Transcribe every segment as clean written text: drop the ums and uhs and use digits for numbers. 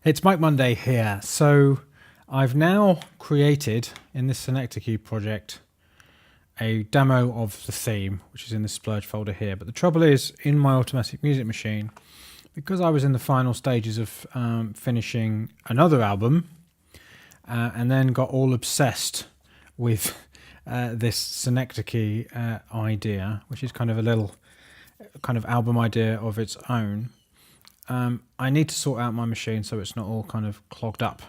It's Mike Monday here. So I've now created in this Synecdoche project a demo of the theme, which is in the splurge folder here. But the trouble is, in my automatic music machine, because I was in the final stages of finishing another album and then got all obsessed with this Synecdoche idea, which is kind of a little kind of album idea of its own. I need to sort out my machine so it's not all kind of clogged up,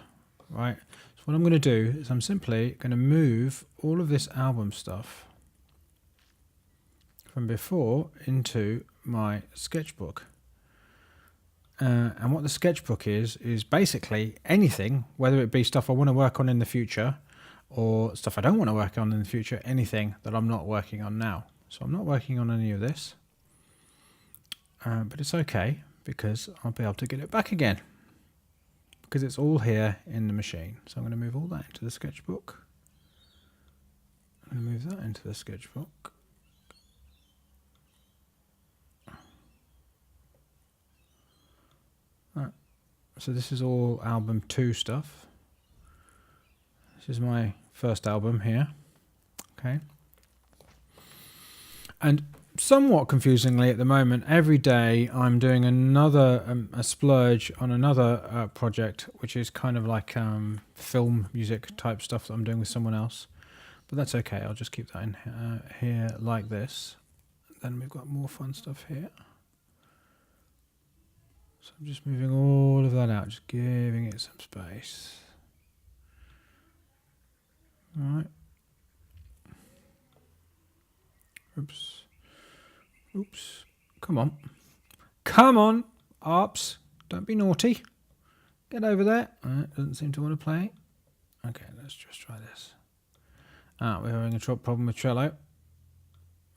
right? So what I'm going to do is I'm simply going to move all of this album stuff from before into my sketchbook. And what the sketchbook is basically anything, whether it be stuff I want to work on in the future or stuff I don't want to work on in the future, anything that I'm not working on now. So I'm not working on any of this, but it's okay, because I'll be able to get it back again because it's all here in the machine. So I'm going to move all that into the sketchbook. I'm going to move that into the sketchbook. Right. So this is all album 2 stuff. This is my first album here. Okay. And somewhat confusingly at the moment, every day I'm doing another a splurge on another project, which is kind of like film music type stuff that I'm doing with someone else, but that's okay. I'll just keep that in here like this. Then we've got more fun stuff here, so I'm just moving all of that out, just giving it some space. All right. Oops. Come on. Come on, Arps. Don't be naughty. Get over there. Doesn't seem to want to play. Okay, let's just try this. We're having a problem with Trello.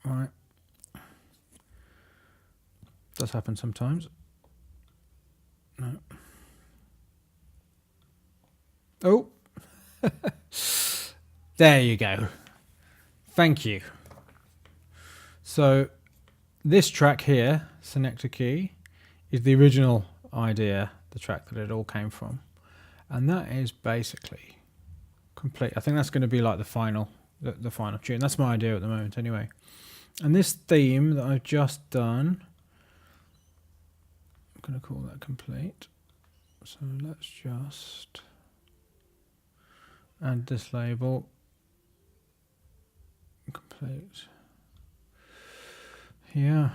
All right. Does happen sometimes. No. Oh. There you go. Thank you. So this track here, Synecdoche, is the original idea, the track that it all came from. And that is basically complete. I think that's going to be like the final tune. That's my idea at the moment anyway. And this theme that I've just done, I'm going to call that complete. So let's just add this label, complete. Yeah.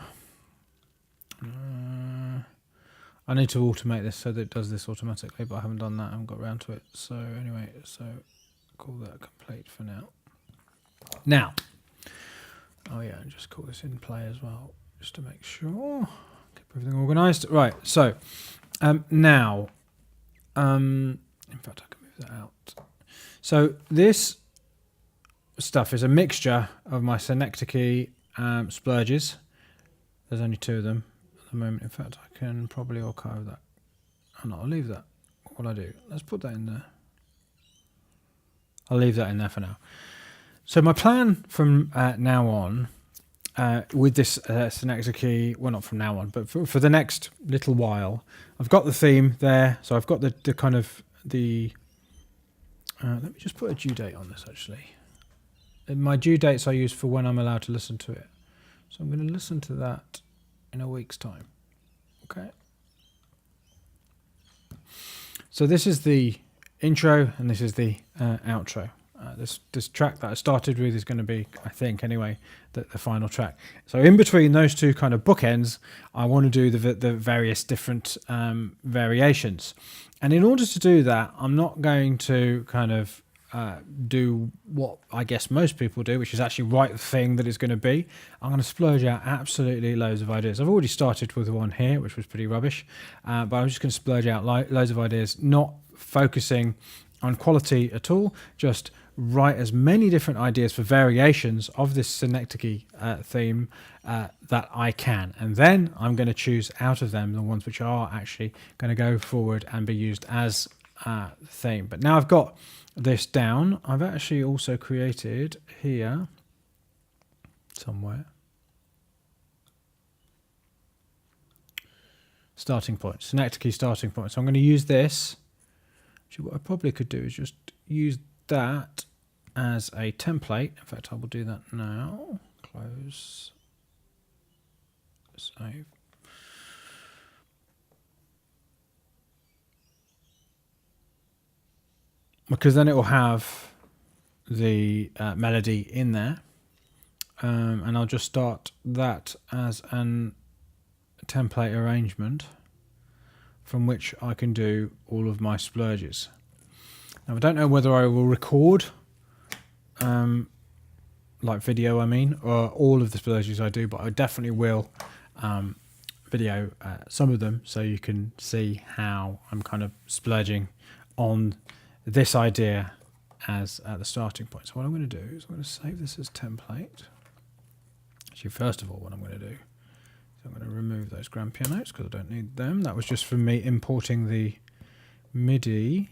I need to automate this so that it does this automatically, but I haven't done that. I haven't got around to it. So anyway, so call that complete for now. Now, oh yeah, and just call this in play as well, just to make sure. Keep everything organised. Right. So now, in fact, I can move that out. So this stuff is a mixture of my Synecdoche splurges. There's only 2 of them at the moment. In fact, I can probably archive that. Oh no, I'll leave that. What will I do? Let's put that in there. I'll leave that in there for now. So my plan from now on, with this Synecdoche, well, not from now on, but for the next little while, I've got the theme there. So I've got the kind of the. Let me just put a due date on this actually. My due dates I use for when I'm allowed to listen to it. So I'm going to listen to that in a week's time. Okay. So this is the intro and this is the outro. This track that I started with is going to be, I think anyway, the final track. So in between those 2 kind of bookends, I want to do the various different variations. And in order to do that, I'm not going to kind of do what I guess most people do, which is actually write the thing that it's going to be. I'm going to splurge out absolutely loads of ideas. I've already started with one here, which was pretty rubbish, but I'm just going to splurge out loads of ideas, not focusing on quality at all, just write as many different ideas for variations of this Synecdoche theme that I can, and then I'm going to choose out of them the ones which are actually going to go forward and be used as the theme. But now I've got this down, I've actually also created here somewhere starting point, Synecdoche starting point. So I'm going to use this. Actually, what I probably could do is just use that as a template. In fact, I will do that now. Close. Save. Because then it will have the melody in there. And I'll just start that as an template arrangement from which I can do all of my splurges. Now, I don't know whether I will record like video, I mean, or all of the splurges I do, but I definitely will video some of them so you can see how I'm kind of splurging on this idea as the starting point. So what I'm going to do is I'm going to save this as template. Actually, first of all, what I'm going to do is I'm going to remove those grand pianos because I don't need them. That was just from me importing the MIDI.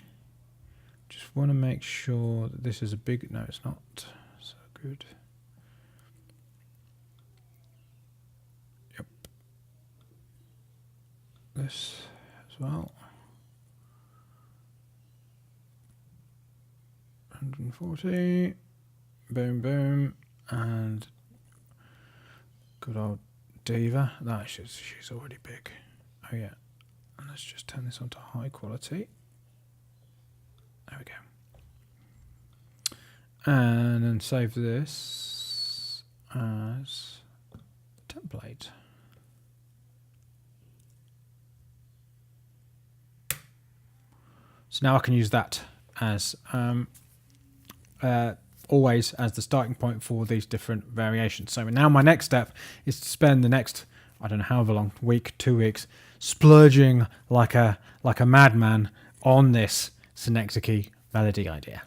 Just want to make sure that this is a big... No, it's not so good. Yep. This as well. 140. Boom, boom. And good old Diva. That she's already big. Oh yeah. And let's just turn this on to high quality. There we go. And then save this as template. So now I can use that as always as the starting point for these different variations. So now my next step is to spend the next, I don't know however long, week, 2 weeks, splurging like a madman on this Synecdoche melody idea.